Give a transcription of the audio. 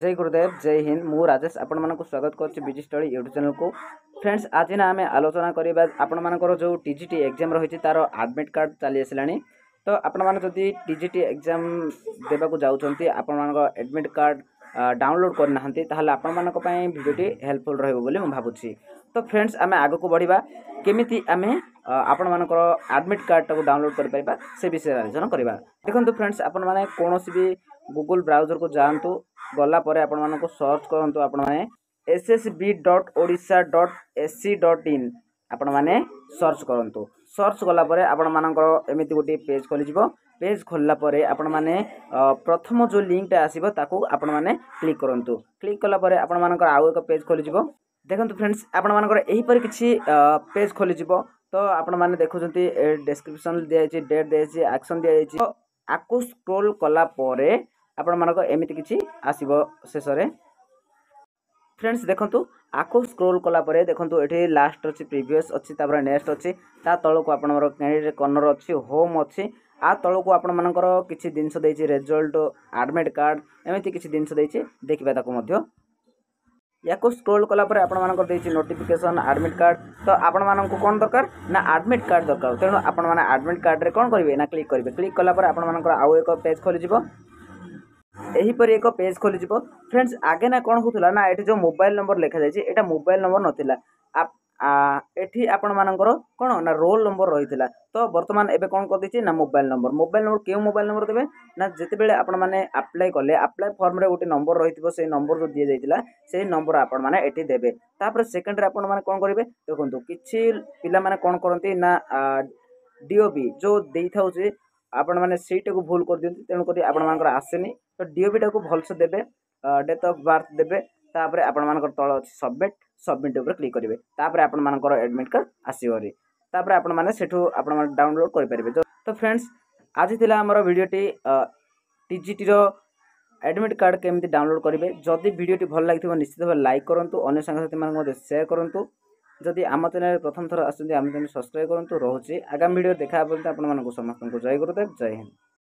जय गुरुदेव जय हिंद मु राजेश आपण मानक स्वागत करछि बिजी स्टडी यूट्यूब चैनल को। फ्रेंड्स आज ना आम आलोचना करबा आपण मानकर जो टीजीटी एग्जाम रही तार एडमिट कार्ड चली आसलानी। तो आपण मान जदि टीजीटी एग्जाम देबा को जाउछंती आपण मानक एडमिट कार्ड डाउनलोड करना हंती ताहले आपण मानक पई वीडियोटी हेल्पफुल रहबो बोली हम भाबुछि। तो फ्रेंड्स आम आगो को बढ़िबा केमिति आमे आपण मानकर एडमिट कार्ड को डाउनलोड कर पाइबा से विषय आलोचना करबा। देखंतु फ्रेंड्स आपण माने कोनोसी भी गूगल ब्राउजर को जानतु गला परे आपण मानको सर्च करंतु आपण माने ssb.odisha.ac.in आपण माने सर्च करंतु। सर्च गला परे आपण मानकर एमिति गोटी पेज खोली जिवो। पेज खोलला परे आपण माने प्रथम जो लिंक टा आसीबो ताकू आपण माने क्लिक करंतु। क्लिक कला परे आपण मानकर आउ एक पेज खोली जिवो। देखंतु फ्रेंड्स आपण मानकर एही परे किछि पेज खोली जिवो। तो आपण माने देखुछंती डिस्क्रिप्शन दिया छि, डेट दिया छि, एक्शन दिया छि। तो आकु स्क्रॉल कला परे आपण मानक एमिति किछि आसीबो शेष रे। फ्रेंड्स देखंतु आकु स्क्रॉल कला परे देखंतु एठी लास्ट अछि, प्रीवियस अछि, तापर नेक्स्ट अछि, ता तळ को आपण मानक कैंडिडेट कॉर्नर अछि, होम अछि, आ तळ को आपण मानकर किछि दिनस दैछि, रिजल्ट, एडमिट कार्ड एमिति किछि दिनस दैछि, देखिबा ताको मध्य। याको स्क्रॉल कला परे आपण मानकर दैछि नोटिफिकेशन एडमिट कार्ड। तो आपण माननको कोन दरकार ना एडमिट कार्ड दरकार। तेनु आपण माने एडमिट कार्ड रे कोन करिवे ना क्लिक करिवे। क्लिक कला परे आपण मानकर आउ एक पेज खोली जिवो। एही पर एक पेज खोली जिवो। फ्रेंड्स आगे ना कोन होतला ना एठी जो मोबाइल नंबर लिखा जाय छि एटा मोबाइल नंबर नथिला। एठी आपण मानकर कोन ना रोल नंबर रहितला। तो वर्तमान एबे कोन कर दिछि ना मोबाइल नंबर। मोबाइल नंबर केउ मोबाइल नंबर देबे ना जते बेले आपण माने अप्लाई कले अप्लाई फॉर्म रे गोटे नंबर रहितबो। से नंबर जो दिया जायतिला से नंबर आपण माने एठी देबे। तापर सेकंड रे आपण माने कोन करिवे देखंतु किछि पिला माने कोन करंती ना डीओबी जो देई थाउछि आपण माने सीट को भूल कर दियंती। तेनु करी आपण मानकर आसेनी। तो डीओबी टा को भल से देबे, डेट ऑफ बर्थ देबे। तापर आपण मानकर तळ अछि सबमिट, सबमिट ऊपर क्लिक करिवे। तापर आपण मानकर एडमिट कार्ड आसीवरी। तापर आपण माने सेठू आपण माने डाउनलोड करि परिबे। तो फ्रेंड्स आज थिला हमर वीडियोटी टीजीटी रो एडमिट कार्ड केमिति डाउनलोड करिवे। जदि वीडियोटी भल लागिथिबो निश्चित भाबे लाइक करंतु, अन्य संगसाथी मानक मध्ये शेयर करंतु। जदि आम चैनल प्रथम थर आसुंती आम चैनल सब्सक्राइब करंतु। रहउची आगामी वीडियो देखा पड़ता आपण मानक समस्त को जय गुरुदेव जय हिंद।